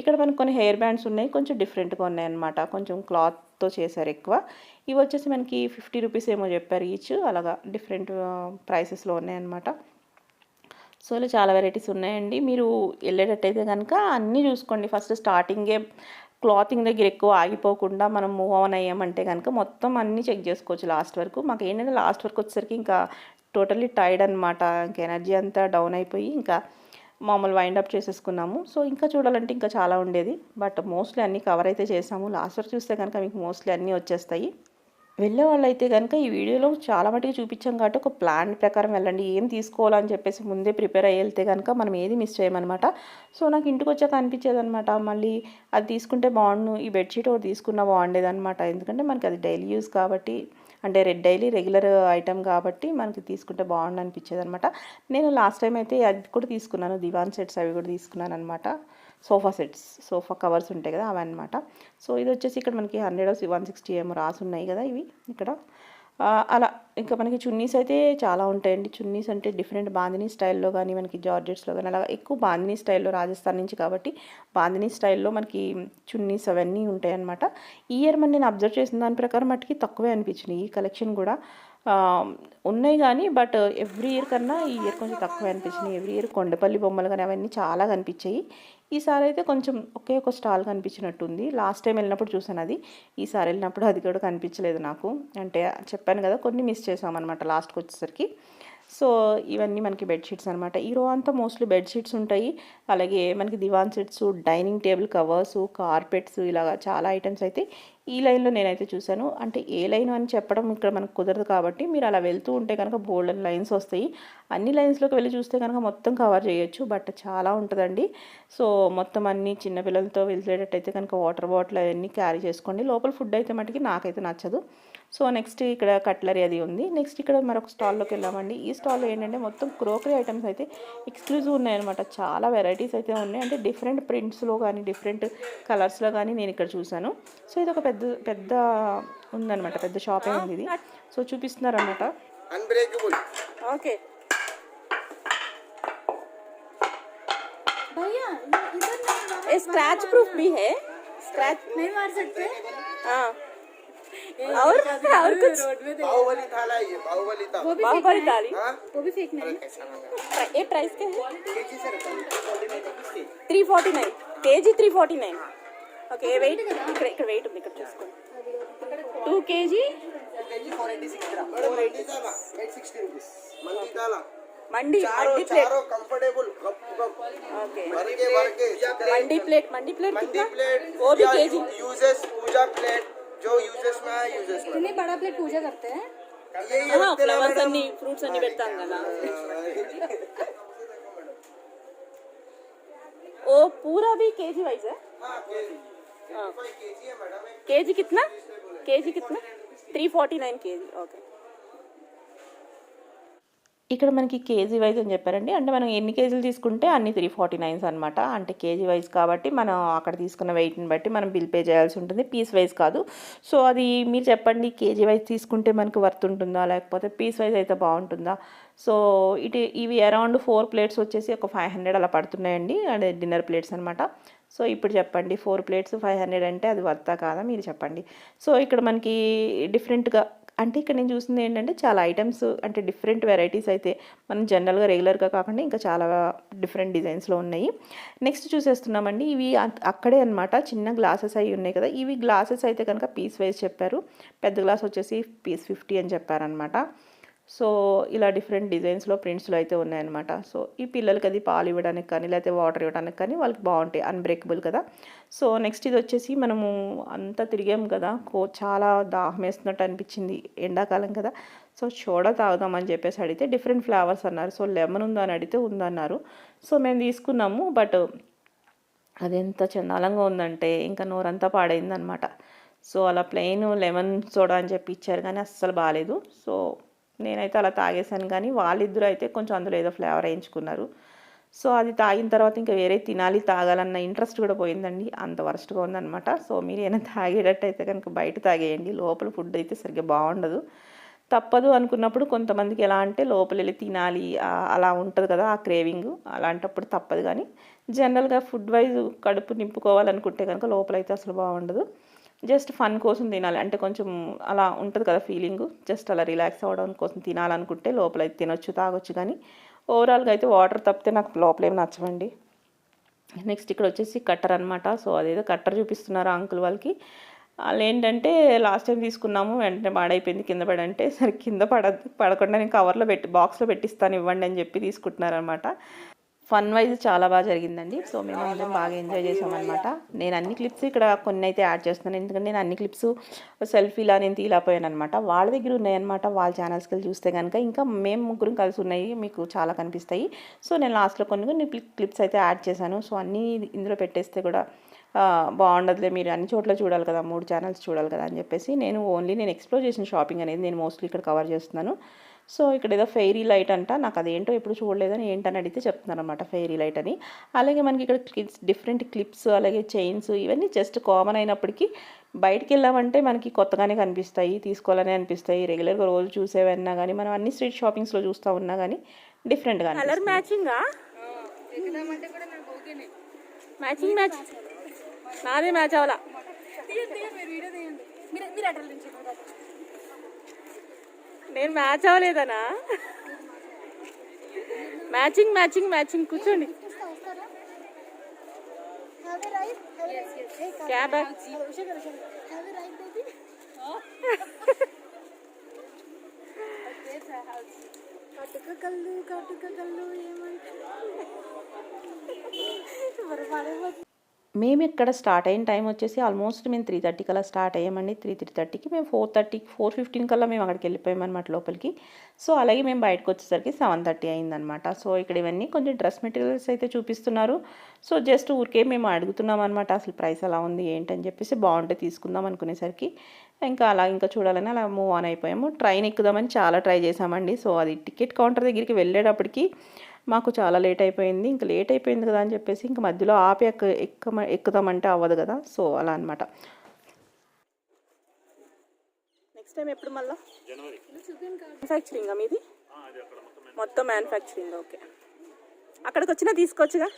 ఇక్కడ మనకు కొన్ని హెయిర్ బ్యాండ్స్ ఉన్నాయి, కొంచెం డిఫరెంట్గా ఉన్నాయి అనమాట. కొంచెం క్లాత్తో చేశారు ఎక్కువ. ఇవి వచ్చేసి మనకి 50 రూపీస్ ఏమో చెప్పారు ఈచ్. అలాగా డిఫరెంట్ ప్రైసెస్లో ఉన్నాయన్నమాట. సో ఇలా చాలా వెరైటీస్ ఉన్నాయండి. మీరు వెళ్ళేటట్టయితే కనుక అన్నీ చూసుకోండి. ఫస్ట్ స్టార్టింగే క్లాతింగ్ దగ్గర ఎక్కువ ఆగిపోకుండా మనం మూవ్ ఆన్ అయ్యామంటే కనుక మొత్తం అన్నీ చెక్ చేసుకోవచ్చు లాస్ట్ వరకు. మాకు ఏంటంటే లాస్ట్ వరకు వచ్చేసరికి ఇంకా టోటల్లీ టైర్డ్ అనమాట. ఇంకా ఎనర్జీ అంతా డౌన్ అయిపోయి ఇంకా మామూలు వైండప్ చేసేసుకున్నాము. సో ఇంకా చూడాలంటే ఇంకా చాలా ఉండేది. బట్ మోస్ట్లీ అన్నీ కవర్ అయితే చేసాము. లాస్ట్ వరకు చూస్తే కనుక మీకు మోస్ట్లీ అన్నీ వచ్చేస్తాయి. వెళ్ళే వాళ్ళైతే కనుక ఈ వీడియోలో చాలా మటుకు చూపించాం కాబట్టి ఒక ప్లాన్ ప్రకారం వెళ్ళండి. ఏం తీసుకోవాలని చెప్పేసి ముందే ప్రిపేర్ అయ్యి వెళ్తే కనుక మనం ఏది మిస్ చేయమన్నమాట. సో నాకు ఇంటికి వచ్చాక అనిపించేది అనమాట, మళ్ళీ అది తీసుకుంటే బాగుండు, ఈ బెడ్షీట్ ఒకటి తీసుకున్నా బాగుండేదన్నమాట. ఎందుకంటే మనకి అది డైలీ యూజ్ కాబట్టి, అంటే డైలీ రెగ్యులర్ ఐటమ్ కాబట్టి మనకి తీసుకుంటే బాగుండు అనిపించేది అనమాట. నేను లాస్ట్ టైం అయితే అది కూడా తీసుకున్నాను, దివాన్ సెట్స్ అవి కూడా తీసుకున్నాను అనమాట. సోఫా సెట్స్, సోఫా కవర్స్ ఉంటాయి కదా అవన్నమాట. సో ఇది వచ్చేసి ఇక్కడ మనకి 100 160 ఏమో రాసి ఉన్నాయి కదా ఇవి ఇక్కడ. అలా ఇంకా మనకి చున్నీస్ అయితే చాలా ఉంటాయండి. చున్నీస్ అంటే డిఫరెంట్ బాందినీ స్టైల్లో కానీ మనకి జార్జెట్స్లో కానీ అలా ఎక్కువ బాందినీ స్టైల్లో రాజస్థాన్ నుంచి కాబట్టి బాందినీ స్టైల్లో మనకి చున్నీస్ అవన్నీ ఉంటాయి అన్నమాట. ఈ ఇయర్ మరి నేను అబ్జర్వ్ చేసిన దాని ప్రకారం మటుకి తక్కువే అనిపించినాయి ఈ కలెక్షన్ కూడా. ఉన్నాయి కానీ బట్ ఎవ్రీ ఇయర్ కన్నా ఈ ఇయర్ కొంచెం తక్కువే అనిపించినాయి. ఎవ్రీ ఇయర్ కొండపల్లి బొమ్మలు కానీ అవన్నీ చాలా కనిపించాయి. ఈసారి అయితే కొంచెం ఒకే ఒక స్టాల్ కనిపించినట్టుంది. లాస్ట్ టైం వెళ్ళినప్పుడు చూసాను అది, ఈసారి వెళ్ళినప్పుడు అది కూడా కనిపించలేదు నాకు. అంటే చెప్పాను కదా కొన్ని మిస్ చేసామన్నమాట లాస్ట్కి వచ్చేసరికి. సో ఇవన్నీ మనకి బెడ్షీట్స్ అనమాట. ఈ రో అంతా మోస్ట్లీ బెడ్షీట్స్ ఉంటాయి. అలాగే మనకి divan sets, dining table covers, carpets, ఇలాగా చాలా ఐటమ్స్ అయితే ఈ లైన్లో నేనైతే చూశాను. అంటే ఏ లైన్ అని చెప్పడం ఇక్కడ మనకు కుదరదు కాబట్టి మీరు అలా వెళ్తూ ఉంటే కనుక బోల్డెన్ లైన్స్ వస్తాయి. అన్ని లైన్స్లోకి వెళ్ళి చూస్తే కనుక మొత్తం కవర్ చేయొచ్చు. బట్ చాలా ఉంటుందండి. సో మొత్తం అన్ని చిన్నపిల్లలతో వెళ్ళేటట్టయితే కనుక వాటర్ బాటిల్ అవన్నీ క్యారీ చేసుకోండి. లోపల ఫుడ్ అయితే మటుకి నాకైతే నచ్చదు. సో నెక్స్ట్ ఇక్కడ కట్లరీ అది ఉంది. నెక్స్ట్ ఇక్కడ మరొక స్టాల్లోకి వెళ్ళామండి. ఈ స్టాల్లో ఏంటంటే మొత్తం క్రోకరీ ఐటమ్స్ అయితే ఎక్స్క్లూజివ్ ఉన్నాయన్నమాట. చాలా వెరైటీస్ అయితే ఉన్నాయి. అంటే డిఫరెంట్ ప్రింట్స్లో కానీ డిఫరెంట్ కలర్స్లో కానీ నేను ఇక్కడ చూశాను. సో ఇది ఒక పెద్ద ఉందన్నమాట, పెద్ద షాపే ఉంది ఇది. సో చూపిస్తున్నారు అనమాట. अनब्रेकेबल ओके भैया इधर नहीं ये स्क्रैच प्रूफ भी है, स्क्रैच नहीं मार सकते। हाँ और कुछ रोड में बाहुबली थाला है ये, बाहुबली था। वो भी बाहुबली फेंकना है। थाली हाँ वो भी फेंकना है। कैसा लगा? ये प्राइस क्या है? केजी से रखा है। 349 కేజీ 349. ఓకే వెయిట్ ఇక్కడ వెయిట్ ఉంది, ఇక్కడ చూసుకోండి. 2 kg केजी 486 ग्राम। मंडी थाला 860 रुपीस। मंडी थाला మండి चारों మండి ప్లేట్. चारों कंफर्टेबल कप ఓకే भर के మండి ప్లేట్ मंडी कितना? प्लेट वो भी केजी यूजेस पूजा प्लेट जो यूजेस में है यूजेस में इतनी बड़ा प्लेट पूजा करते हैं। ये ఫ్లవర్స్ అన్ని ఫ్రూట్స్ అన్ని పెడతాం కదా. ओ पूरा भी केजी वाइज है. केजी है मैडम। केजी कितना? केजी कितना? 349 केजी. ఓకే ఇక్కడ మనకి కేజీ వైజ్ అని చెప్పారండి. అంటే మనం ఎన్ని కేజీలు తీసుకుంటే అన్ని 349 అనమాట. అంటే కేజీ వైజ్ కాబట్టి మనం అక్కడ తీసుకున్న వెయిట్ని బట్టి మనం బిల్ పే చేయాల్సి ఉంటుంది, పీస్ వైజ్ కాదు. సో అది మీరు చెప్పండి, కేజీ వైజ్ తీసుకుంటే మనకు వర్త్ ఉంటుందా లేకపోతే పీస్ వైజ్ అయితే బాగుంటుందా? సో ఇవి అరౌండ్ 4 ప్లేట్స్ వచ్చేసి ఒక 500 అలా పడుతున్నాయండి. అదే డిన్నర్ ప్లేట్స్ అనమాట. సో ఇప్పుడు చెప్పండి, 4 ప్లేట్స్ 500 అంటే అది వర్తా కాదా మీరు చెప్పండి. సో ఇక్కడ మనకి డిఫరెంట్గా అంటే ఇక్కడ నేను చూసింది ఏంటంటే చాలా ఐటమ్స్ అంటే డిఫరెంట్ వెరైటీస్ అయితే మనం జనరల్గా రెగ్యులర్గా కాకుండా ఇంకా చాలా డిఫరెంట్ డిజైన్స్లో ఉన్నాయి. నెక్స్ట్ చూసేస్తున్నామండి. ఇవి అక్కడే అనమాట చిన్న గ్లాసెస్ అవి ఉన్నాయి కదా, ఇవి గ్లాసెస్ అయితే కనుక పీస్ వైజ్ చెప్పారు. పెద్ద గ్లాస్ వచ్చేసి పీస్ 50 అని చెప్పారనమాట. సో ఇలా డిఫరెంట్ డిజైన్స్లో ప్రింట్స్లో అయితే ఉన్నాయన్నమాట. సో ఈ పిల్లలకి అది పాలు ఇవ్వడానికి కానీ లేకపోతే వాటర్ ఇవ్వడానికి కానీ వాళ్ళకి బాగుంటాయి, అన్బ్రేకబుల్ కదా. సో నెక్స్ట్ ఇది వచ్చేసి మనము అంతా తిరిగాం కదా, చాలా దాహం వేస్తున్నట్టు అనిపించింది, ఎండాకాలం కదా. సో సోడా తాగుదామని చెప్పేసి అడిగితే డిఫరెంట్ ఫ్లేవర్స్ అన్నారు. సో లెమన్ ఉందా అని అడిగితే ఉందన్నారు. సో మేము తీసుకున్నాము. బట్ అది ఎంత చండాలంగా ఉందంటే ఇంకా నోరంతా పాడైందనమాట. సో అలా ప్లెయిన్ లెమన్ సోడా అని చెప్పి ఇచ్చారు కానీ అస్సలు బాగాలేదు. సో నేనైతే అలా తాగేసాను, కానీ వాళ్ళిద్దరూ అయితే కొంచెం అందులో ఏదో ఫ్లేవర్ వేయించుకున్నారు. సో అది తాగిన తర్వాత ఇంకా వేరే తినాలి తాగాలన్న ఇంట్రెస్ట్ కూడా పోయిందండి, అంత వరస్ట్గా ఉందన్నమాట. సో మీరు ఏమైనా తాగేటట్టయితే కనుక బయట తాగేయండి, లోపల ఫుడ్ అయితే సరిగ్గా బాగుండదు. తప్పదు అనుకున్నప్పుడు కొంతమందికి ఎలా అంటే లోపల వెళ్ళి తినాలి అలా ఉంటుంది కదా, ఆ క్రేవింగ్, అలాంటప్పుడు తప్పదు. కానీ జనరల్గా ఫుడ్ వైజ్ కడుపు నింపుకోవాలనుకుంటే కనుక లోపలైతే అసలు బాగుండదు. జస్ట్ ఫన్ కోసం తినాలి అంటే కొంచెం అలా ఉంటుంది కదా ఫీలింగ్, జస్ట్ అలా రిలాక్స్ అవ్వడం కోసం తినాలనుకుంటే లోపలైతే తినొచ్చు తాగొచ్చు. కానీ ఓవరాల్గా అయితే వాటర్ తప్పితే నాకు లోపలేం నచ్చవండి. నెక్స్ట్ ఇక్కడ వచ్చేసి కట్టర్ అనమాట. సో అదేదో కట్టర్ చూపిస్తున్నారు అంకుల్ వాళ్ళకి. వాళ్ళు ఏంటంటే లాస్ట్ టైం తీసుకున్నాము వెంటనే పాడైపోయింది కింద పడంటే, సరే కింద పడకుండా నేను కవర్లో బాక్స్లో పెట్టిస్తాను ఇవ్వండి అని చెప్పి తీసుకుంటున్నారనమాట. ఫన్ వైజ్ చాలా బాగా జరిగిందండి. సో మేము అందరం బాగా ఎంజాయ్ చేసామన్నమాట. నేను అన్ని క్లిప్స్ ఇక్కడ కొన్ని అయితే యాడ్ చేస్తున్నాను, ఎందుకంటే నేను అన్ని క్లిప్స్ సెల్ఫీలా నేను తీయలేకపోయాను అనమాట. వాళ్ళ దగ్గర ఉన్నాయన్నమాట, వాళ్ళ ఛానల్స్కి వెళ్ళి చూస్తే కనుక ఇంకా మేము ముగ్గురం కలిసి ఉన్నాయి, మీకు చాలా కనిపిస్తాయి. సో నేను లాస్ట్లో కొన్ని క్లిప్స్ అయితే యాడ్ చేశాను. సో అన్నీ ఇందులో పెట్టేస్తే కూడా బాగుండదులే, మీరు అన్ని చోట్ల చూడాలి కదా, 3 ఛానల్స్ చూడాలి కదా అని చెప్పేసి నేను ఎక్స్ప్లోర్ చేసిన షాపింగ్ అనేది నేను మోస్ట్లీ ఇక్కడ కవర్ చేస్తున్నాను. సో ఇక్కడ ఏదో ఫెయిరీ లైట్ అంట, నాకు అదేంటో ఎప్పుడు చూడలేదని ఏంటని అడిగితే చెప్తున్నారు అనమాట ఫెయిరీ లైట్ అని. అలాగే మనకి ఇక్కడ డిఫరెంట్ క్లిప్స్ అలాగే చైన్స్ ఇవన్నీ జస్ట్ కామన్ అయినప్పటికీ బయటికి వెళ్ళామంటే మనకి కొత్తగానే కనిపిస్తాయి, తీసుకోవాలనే అనిపిస్తాయి. రెగ్యులర్గా రోజు చూసేవన్నా కానీ మనం అన్ని స్ట్రీట్ షాపింగ్స్లో చూస్తూ ఉన్నా కానీ డిఫరెంట్గా కలర్ మ్యాచింగా మ్యాచింగ్ నాదే మ్యాచ్ అవ్వాలా. నేను మ్యాచ్ అవ్వలేదనా? మ్యాచింగ్ కూర్చోండి. క్యాబ్ కట్టుకల్లు ఏమంటారు. మేము ఇక్కడ స్టార్ట్ అయిన టైం వచ్చేసి ఆల్మోస్ట్ మేము 3:30 కల్లా స్టార్ట్ అయ్యామండి. 3:30కి మేము 4:15 కల్లా మేము అక్కడికి వెళ్ళిపోయామన్నమాట లోపలికి. సో అలాగే మేము బయటకు వచ్చేసరికి 7:30 అయిందనమాట. సో ఇక్కడ ఇవన్నీ కొంచెం డ్రెస్ మెటీరియల్స్ అయితే చూపిస్తున్నారు. సో జస్ట్ ఊరికే మేము అడుగుతున్నాం అనమాట, అసలు ప్రైస్ ఎలా ఉంది ఏంటని చెప్పేసి, బాగుంటే తీసుకుందాం అనుకునేసరికి ఇంకా చూడాలని అలా మూవ్ ఆన్ అయిపోయాము. ట్రైన్ ఎక్కుదామని చాలా ట్రై చేసామండి. సో అది టికెట్ కౌంటర్ దగ్గరికి వెళ్ళేటప్పటికి మాకు చాలా లేట్ అయిపోయింది. ఇంకా లేట్ అయిపోయింది కదా అని చెప్పేసి ఇంకా మధ్యలో ఆపి ఎక్కుదామంటే అవ్వదు కదా. సో అలా అనమాట. నెక్స్ట్ టైం ఎప్పుడు మళ్ళీ మ్యానుఫ్యాక్చరింగ్ మీది మొత్తం మ్యానుఫ్యాక్చరింగ్. ఓకే, అక్కడికి వచ్చినా తీసుకోవచ్చుగా.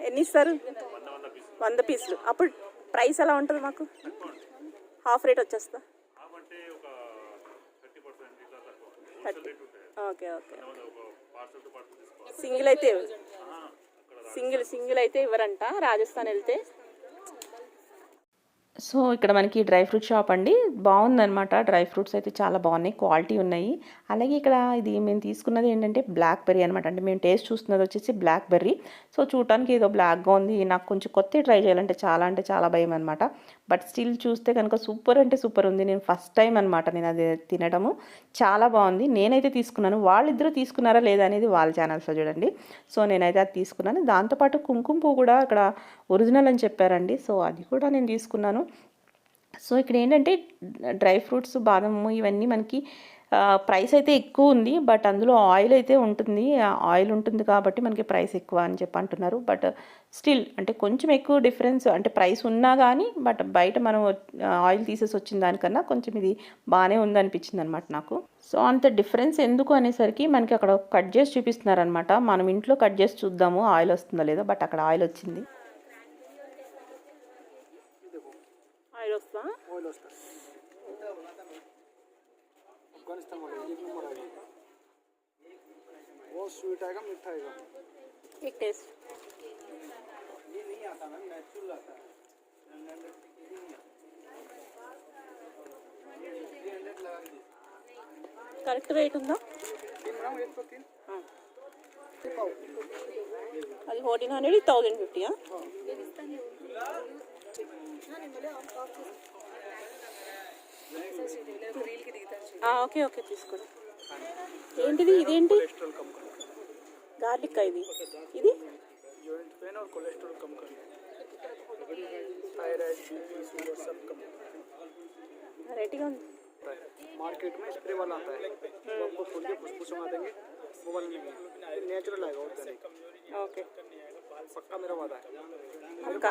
ఎన్ని ఇస్తారు? 100 పీసులు. అప్పుడు ప్రైస్ ఎలా ఉంటుంది? మాకు హాఫ్ రేట్ వచ్చేస్తా. ఓకే సింగిల్ అయితే ఇవ్వరంట రాజస్థాన్ వెళ్తే. సో ఇక్కడ మనకి డ్రై ఫ్రూట్ షాప్ అండి, బాగుందనమాట. డ్రై ఫ్రూట్స్ అయితే చాలా బాగున్నాయి, క్వాలిటీ ఉన్నాయి. అలాగే ఇక్కడ ఇది మేము తీసుకున్నది ఏంటంటే బ్లాక్ బెర్రీ అనమాట. అంటే మేము టేస్ట్ చూస్తున్నది వచ్చేసి బ్లాక్ బెర్రీ. సో చూడటానికి ఏదో బ్లాక్గా ఉంది, నాకు కొంచెం కొత్త ట్రై చేయాలంటే చాలా భయం అనమాట. బట్ స్టిల్ చూస్తే కనుక సూపర్ అంటే సూపర్ ఉంది. నేను ఫస్ట్ టైం అనమాట నేను అది తినడము, చాలా బాగుంది. నేనైతే తీసుకున్నాను, వాళ్ళిద్దరూ తీసుకున్నారా లేదా అనేది వాళ్ళ ఛానల్స్లో చూడండి. సో నేనైతే అది తీసుకున్నాను. దాంతోపాటు కుంకుమ పువ్వు కూడా అక్కడ ఒరిజినల్ అని చెప్పారండి. సో అది కూడా నేను తీసుకున్నాను. సో ఇక్కడ ఏంటంటే డ్రై ఫ్రూట్స్ బాదం ఇవన్నీ మనకి ప్రైస్ అయితే ఎక్కువ ఉంది. బట్ అందులో ఆయిల్ అయితే ఉంటుంది, ఆయిల్ ఉంటుంది కాబట్టి మనకి ప్రైస్ ఎక్కువ అని చెప్పి అంటున్నారు. బట్ స్టిల్ అంటే కొంచెం ఎక్కువ డిఫరెన్స్ అంటే ప్రైస్ ఉన్నా కానీ, బట్ బయట మనం ఆయిల్ తీసేసి వచ్చిన దానికన్నా కొంచెం ఇది బాగానే ఉందనిపించింది అనమాట నాకు. సో అంత డిఫరెన్స్ ఎందుకు అనేసరికి మనకి అక్కడ కట్ చేసి చూపిస్తున్నారనమాట. మనం ఇంట్లో కట్ చేసి చూద్దాము ఆయిల్ వస్తుందో లేదో, బట్ అక్కడ ఆయిల్ వచ్చింది. ఆయిల్ వస్తా. अफगानिस्तान वाला एक नंबर आएगा, बहुत स्वीट आएगा, मीठा आएगा। एक टेस्ट ये नहीं आता मैम, नेचुरल आता है। 300 लगा दीजिए కరెక్ట్ రేట్ ఉందా? मैडम, 103 అది 1400, 1050. ఓకే ఓకే తీసుకోండి. ఏంటిది? ఇదేంటి? कोलेस्ट्रॉल कम करना, గార్లిక్ ఇది. ఇది जॉइंट पेन और कोलेस्ट्रॉल कम करना, थायराइड, बीपी, शुगर सब कम करता వెరైటీగా ఉంది. है। मार्केट में स्प्रे वाला आता है, वो आपको खोल के फुसफुस में देंगे, वो वाला नहीं है, ये नेचुरल आएगा, ऑर्गेनिक ఓకే पक्का, मेरा वादा है। అక్క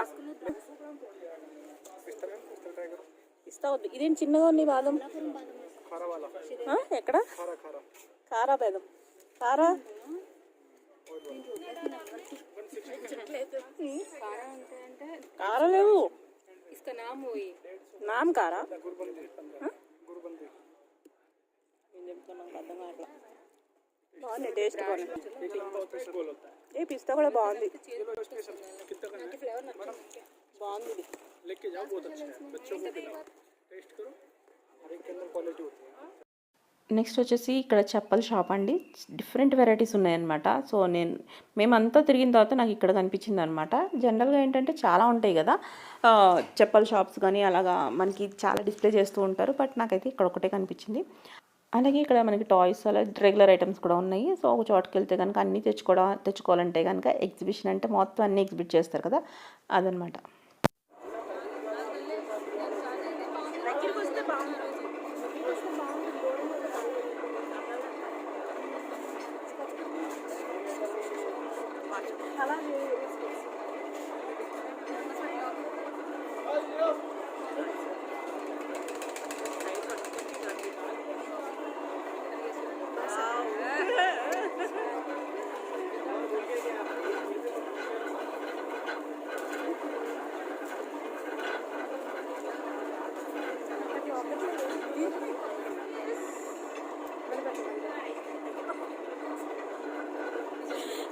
इस तरह ट्राई करो, ఇస్తావు. ఇదేంటి చిన్నగా ఉంది బాదం? खारा वाला, ఎక్కడ? खारा खारा కారా బాదం. కారా కారా లేవు. నామ్ కారా गुरबंदी, गुरबंदी ఏం చెప్తున్నా నాకు అర్థం కావట్లా. బాగుంది, టేస్ట్ బాగుంది. गोल होता है, ఏ పిస్తా కూడా బాగుంది. स्पेशल कितना करना है मैडम, బాగుంది ఇది. लेके जाओ, बहुत अच्छा है, बच्चों को खिलाओ, टेस्ट करो, हर एक के अंदर क्वालिटी होती है। నెక్స్ట్ వచ్చేసి ఇక్కడ చెప్పల షాప్ అండి. డిఫరెంట్ వెరైటీస్ ఉన్నాయన్నమాట. సో మేమంతా తిరిగిన తర్వాత నాకు ఇక్కడ కనిపించింది అనమాట. జనరల్గా ఏంటంటే చాలా ఉంటాయి కదా చెప్పల షాప్స్ కానీ, అలాగా మనకి చాలా డిస్ప్లే చేస్తూ ఉంటారు. బట్ నాకైతే ఇక్కడ ఒకటే కనిపించింది. అలాగే ఇక్కడ మనకి టాయ్స్ అలా రెగ్యులర్ ఐటమ్స్ కూడా ఉన్నాయి. సో ఒక చోటుకి వెళ్తే కనుక అన్నీ తెచ్చుకోవాలంటే కనుక ఎగ్జిబిషన్ అంటే మొత్తం అన్నీ ఎగ్జిబిట్ చేస్తారు కదా, అదనమాట.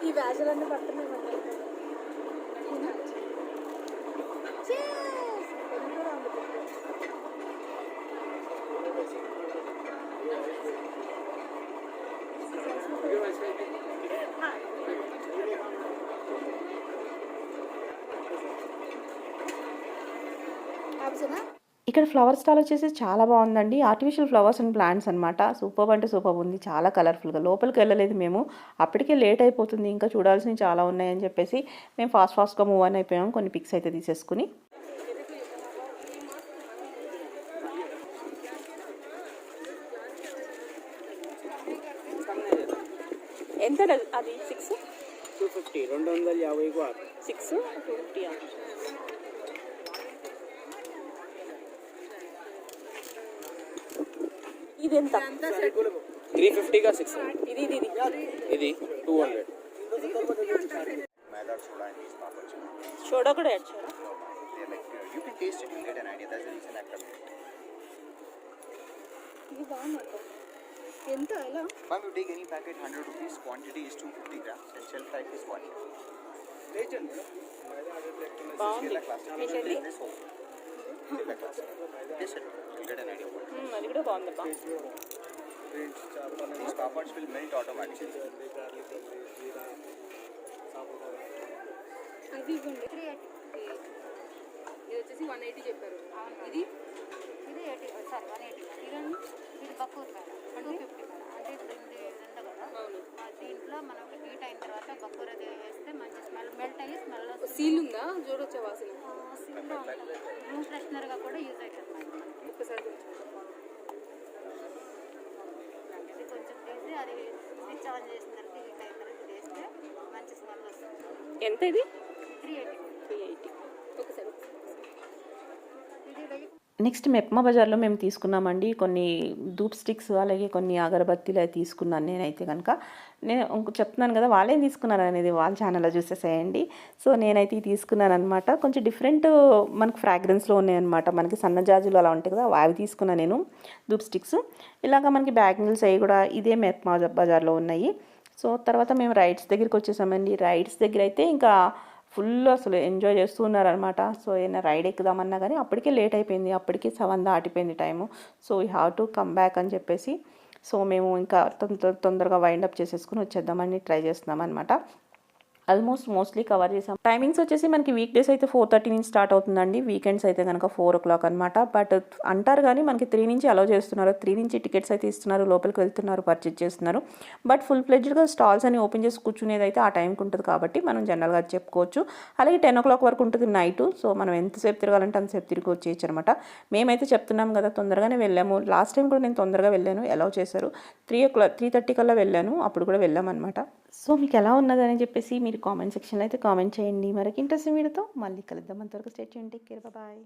ఈ వ్యాజులన్నీ పడుతున్నాయి. ఇక్కడ ఫ్లవర్ స్టాల్ వచ్చేసి చాలా బాగుందండి. ఆర్టిఫిషియల్ ఫ్లవర్స్ అండ్ ప్లాంట్స్ అనమాట. సూపర్ అంటే సూపర్ ఉంది, చాలా కలర్ఫుల్గా. లోపలికి వెళ్ళలేదు మేము, అప్పటికే లేట్ అయిపోతుంది, ఇంకా చూడాల్సినవి చాలా ఉన్నాయని చెప్పేసి మేము ఫాస్ట్గా మూవ్ ఆన్ అయిపోయాము. కొన్ని పిక్స్ అయితే తీసేసుకుని. ఎంత అది? 6 250, 250 को 6 250. ఇది ఎంత? 350 का 6, ఇది ఇది ఇది 200. मैदा और soda in these papads. Soda కూడా యాడ్ చేయాలా? They're like you can taste it, you'll get an idea. That's the reason I've kept it. ఇది బాగుంది. ఎంత ఎలా? Ma'am, you take any packet, 100 rupees. Quantity is 250 grams, and shelf life is 1 year. బాగుంది. Plastic. This whole. Steel plastic. Taste it. You'll get an idea. అది కూడా బాగుందబ్బా. These papads will melt automatically. ఇది ఇవ్వండి. ఇది వచ్చేసి 180 చెప్పారు. ఇది 80 సార్ 180. ఇదండి ఇది బక్కూర్ మేడం 250 మేడం. అంటే ఇప్పుడు ఇది ఉంది కదా, దీంట్లో మనం హీట్ అయిన తర్వాత బక్కూర్ అది వేస్తే మంచి స్మెల్, మెల్ట్ అయ్యి స్మెల్ వస్తుంది. సీల్ ఉందా? చూడొచ్చా వాసన? సీల్లో ఉంటుంది. రూమ్ ఫ్రెషనర్గా కూడా యూజ్ అవుతుంది మేడం. ఒక్కసారి ఇది కొంచెం తీసి అది స్విచ్ ఆన్ చేసిన తర్వాత హీట్ అయిన తర్వాత వేస్తే మంచి స్మెల్ వస్తుంది. ఎంత ఇది? 380. 380. ఒకసారి ఇది నెక్స్ట్ మెప్మా బజార్లో మేము తీసుకున్నామండి కొన్ని ధూప్ స్టిక్స్, అలాగే కొన్ని అగరబత్తీలు అవి తీసుకున్నాను నేనైతే కనుక. నేను చెప్తున్నాను కదా వాళ్ళేం తీసుకున్నారు అనేది వాళ్ళ ఛానల్లో చూసేసేయండి. సో నేనైతే ఇది తీసుకున్నాను అనమాట. కొంచెం డిఫరెంట్ మనకు ఫ్రాగ్రెన్స్లో ఉన్నాయన్నమాట. మనకి సన్నజాజులు అలా ఉంటాయి కదా, అవి తీసుకున్నాను నేను ధూప్ స్టిక్స్. ఇలాగ మనకి బ్యాంగిల్స్ అవి కూడా ఇదే మెప్మా బజార్లో ఉన్నాయి. సో తర్వాత మేము రైడ్స్ దగ్గరికి వచ్చేసామండి. రైడ్స్ దగ్గర అయితే ఇంకా ఫుల్ అసలు ఎంజాయ్ చేస్తూ ఉన్నారనమాట. సో ఏదైనా రైడ్ ఎక్కుదామన్నా కానీ అప్పటికే లేట్ అయిపోయింది, అప్పటికే 7 దాటిపోయింది time. So we have to come back అని చెప్పేసి సో మేము ఇంకా తొందరగా వైండప్ చేసేసుకుని వచ్చేద్దామని ట్రై చేస్తున్నాం అనమాట. ఆల్మోస్ట్ మోస్ట్లీ కవర్ చేసాం. టైమింగ్స్ వచ్చేసి మనకి వీక్ డేస్ అయితే 4:30 నుంచి స్టార్ట్ అవుతుందండి. వీకెండ్స్ అయితే కనుక 4 o'clock అనమాట. బట్ అంటారు కానీ మనకి 3 నుంచి అలౌ చేస్తున్నారు. 3 నుంచి టికెట్స్ అయితే ఇస్తున్నారు, లోపలికి వెళ్తున్నారు, పర్చేజ్ చేస్తున్నారు. బట్ ఫుల్ ఫ్లెడ్జ్డ్గా స్టాల్స్ అని ఓపెన్ చేసి కూర్చునేది అయితే ఆ టైంకి ఉంటుంది కాబట్టి మనం జనరల్గా చెప్పుకోవచ్చు. అలాగే 10 o'clock వరకు ఉంటుంది నైట్. సో మనం ఎంతసేపు తిరగాలంటే అంతసేపు తిరిగి వచ్చేయచ్చు అనమాట. మేమైతే చెప్తున్నాం కదా తొందరగానే వెళ్ళాము. లాస్ట్ టైం కూడా నేను తొందరగా వెళ్ళాను, అలౌ చేశారు. 3:30 కల్లా వెళ్ళాను, అప్పుడు కూడా వెళ్ళామన్నమాట. సో మీకు ఎలా ఉన్నదని చెప్పేసి మీరు కామెంట్ సెక్షన్లో అయితే కామెంట్ చేయండి. మరొక ఇంట్రెస్టింగ్ వీడియోతో మళ్ళీ కలుద్దాం. అంతవరకు స్టే చేయండి. Take care, bye.